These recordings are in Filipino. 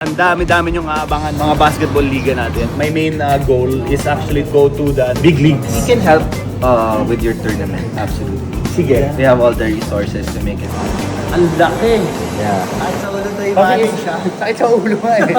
Ang dami-dami yung aabangan mga basketball liga natin. My main goal is actually go to the big leagues. We can help with your tournament, absolutely. Sige. We have all the resources to make it happen. Ang laki. Yeah. Kahit sa ulo tayo Bakit? manage siya. Sakit sa ulo nga eh.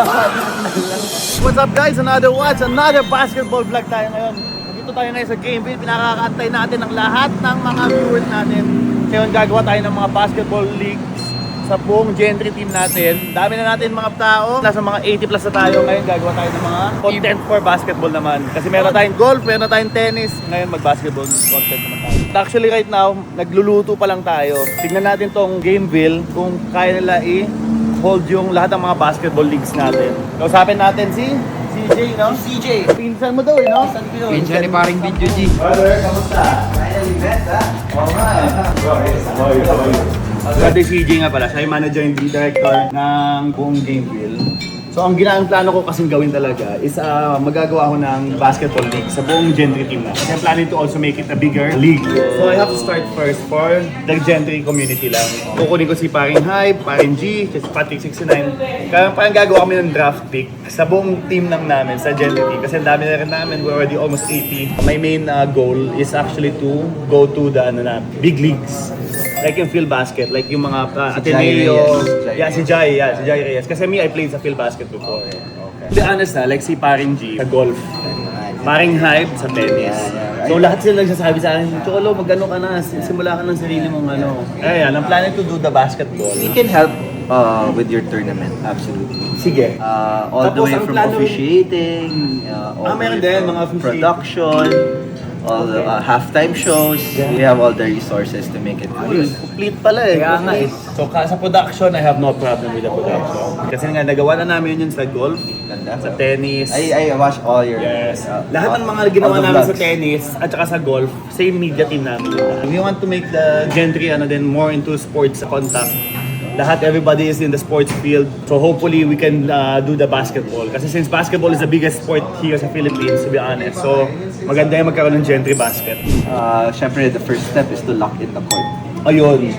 What's up guys? Another basketball vlog tayo ngayon. Dito tayo ngayon sa Gameville. Pinakakaantay natin ang lahat ng mga viewers natin. Ngayon gagawa tayo ng mga basketball leagues sa buong Gentry team natin. Dami na natin mga tao. Nasa mga 80 plus na tayo. Ngayon gagawa tayo ng mga content for basketball naman. Kasi meron tayong golf, meron tayong tennis. Ngayon mag-basketball content naman tayo. Actually right now, nagluluto pa lang tayo. Tignan natin tong Gameville kung kaya nila i-hold yung lahat ng mga basketball leagues natin. Kausapin natin si CJ, no? CJ. Pinsan mo daw, no? Pinsan ni paring Video G. Brother, kamusta? Finally met, ha? Oo nga eh. Brother CJ nga pala, siya yung manager and director ng buong Gameville. So ang plano ko kasing gawin talaga is magagawa ko ng basketball league sa buong Gentry team na. Kasi I'm planning to also make it a bigger league. So I have to start first for the Gentry community lang. Kukunin ko si Paring Hype, Paring G, si Patrick 69. Kaya parang gagawa kami ng draft pick sa buong team lang namin sa Gentry team. Kasi ang dami na rin namin, we're already almost 80. My main goal is actually to go to the big leagues. Like yung Phil Basket, like yung mga Ateneo. Si Jai Reyes. Kasi I played sa Phil Basket before. To be honest like si Paring G sa golf. Paring Hype sa tennis. So lahat sila nagsasabi sa akin, Cholo, mag-ano ka na, simula ka ng sarili mong ano. Ayan, I'm planning to do the basketball. We can help with your tournament, absolutely. Sige. All the Tapos way ang from plano- officiating, all the meron way din, from mga officiating. production, all the halftime shows. We have all the resources to make it happen. Complete pala eh. Kaya nga eh. So sa production, I have no problem with the production. Kasi nga nagawa na namin yun sa golf, Ganda. sa tennis. I watch all your... Yes. Lahat ng mga ginawa all the namin sa vlogs. tennis at saka sa golf, same media team namin. We want to make the Gentry then more into sports contact. Everybody is in the sports field. So hopefully we can do the basketball. Kasi since basketball is the biggest sport here sa Philippines, to be honest. So maganda yung magkaroon ng Gentry basket. Syempre, the first step is to lock in the court. Ayun.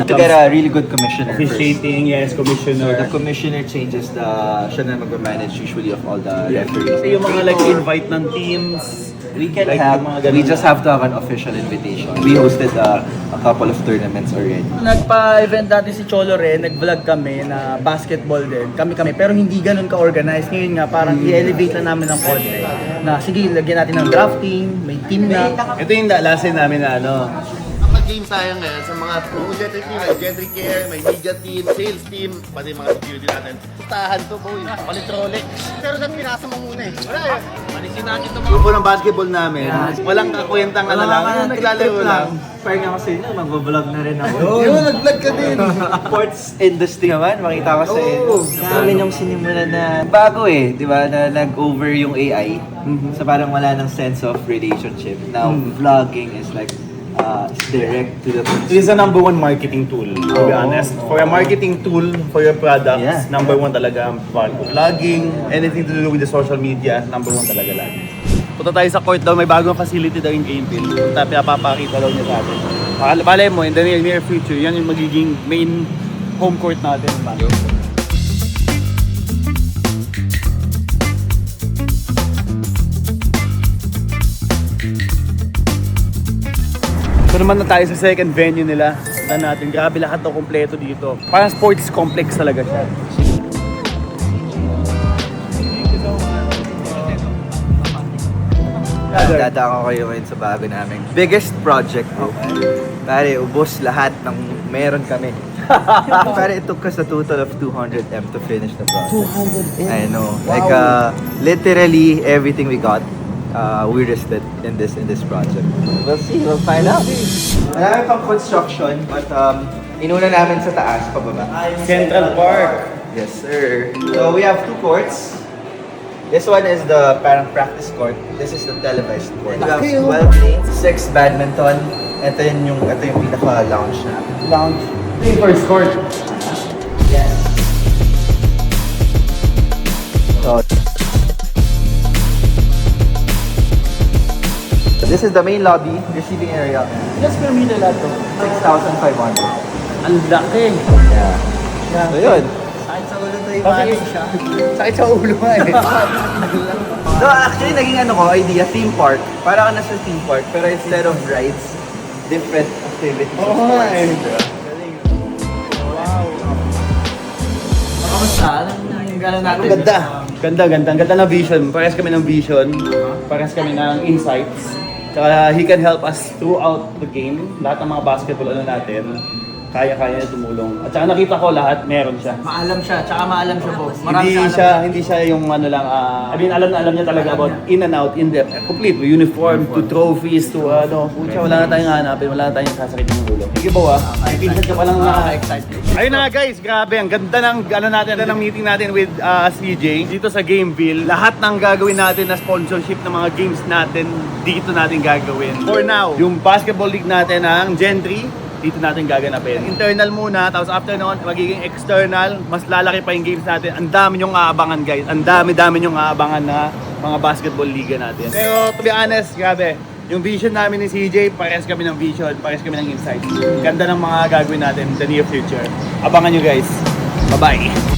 To get a really good commissioner first. Officiating, yes, So commissioner. the commissioner changes siya na mag-manage usually of all the referees. Kasi yung mga like invite ng teams. We can Like have, yung mga ganun we just have to have an official invitation. We hosted a couple of tournaments already. Nagpa-event dati si Cholo rin, nag-vlog kami na basketball din. Kami, pero hindi ganun ka-organized. Ngayon nga, parang i-elevate lang namin ng konti. Na sige, lagyan natin ng drafting, may team na. Ito yung last namin na Mag-game tayo ngayon sa mga Gentry team, may Gentry Care, may media team, sales team, pati mga security natin. Putahan to, boy. Palit Rolex. Pero saan pinasa mo muna eh? Wala eh. Panisin natin ito mga... grupo ng basketball namin. Walang kakwentang ano lang. Naglalaro lang. Parang nga kasi yun, mag-vlog na rin ako. Yun, nag-vlog ka din. Sports industry naman, makita ko sa namin yung sinimulan na bago eh, di ba? Na nag-over yung AI. So parang wala ng sense of relationship. Now, vlogging is like, it's direct to the It is the number one marketing tool, to be honest. For a marketing tool for your products, Yeah. number one talaga ang vlogging, anything to do with the social media, number one talaga lagi. Punta tayo sa court daw, may bagong facility daw yung Gameville. Punta, pinapapakita daw niya sa atin. Balay mo, in the near future, yan yung magiging main home court natin. So naman na tayo sa second venue nila. Tignan natin, grabe lahat daw kompleto dito. Parang sports complex talaga siya. Dadako kayo ngayon sa bago namin. Biggest project ko. Pare, ubos lahat ng meron kami. Pare, it took us a total of 200M to finish the project. 200M? I know. Wow. Like, literally everything we got, we risked it in this project. We'll see, we'll find out. Marami pang construction, but inuna namin sa taas, pababa. Central Park. Yes, sir. So we have 2 courts. This one is the parang practice court. This is the televised court. We have 12 lanes, 6 badminton. Ito yung pinaka-lounge na. Lounge. Ito yung first court. Yes. So this is the main lobby, receiving area. Just per meter lang to. 6,500. Ang laki. Yeah. So yun. Kahit sa ulo tayo Kasi siya. Sakit sa ulo nga eh. So actually, naging idea, theme park. Para ka na sa theme park, pero instead of rides, different activities. Oo nga eh. Kamusta? Anong gano'n natin? Ang ganda. Ang ganda ng vision. Parehas kami ng vision. Parehas kami ng insights. Tsaka he can help us throughout the game. Lahat ng mga basketball natin, kaya-kaya niya tumulong. At saka nakita ko lahat, meron siya. Maalam siya, tsaka maalam siya po. Marami Hindi siya yung ano lang, I mean, alam na alam niya talaga about in and out, in depth, complete, uniform, to trophies, to pucha, wala na tayong hanapin, wala na tayong sasakit ng ulo. Sige po pinsan ka palang excited. Ayun na nga guys, grabe, ang ganda ng ng meeting natin with CJ dito sa Gameville. Lahat ng gagawin natin na sponsorship ng mga games natin, dito natin gagawin. For now, yung basketball league natin ng Gen 3, dito natin gaganapin. Internal muna, tapos after noon, magiging external, mas lalaki pa yung games natin. Ang dami nyong aabangan guys. Ang dami nyong aabangan na mga basketball liga natin. Pero to be honest, grabe. Yung vision namin ni CJ, parehas kami ng vision, parehas kami ng insights. Ganda ng mga gagawin natin in the near future. Abangan nyo guys. Bye-bye!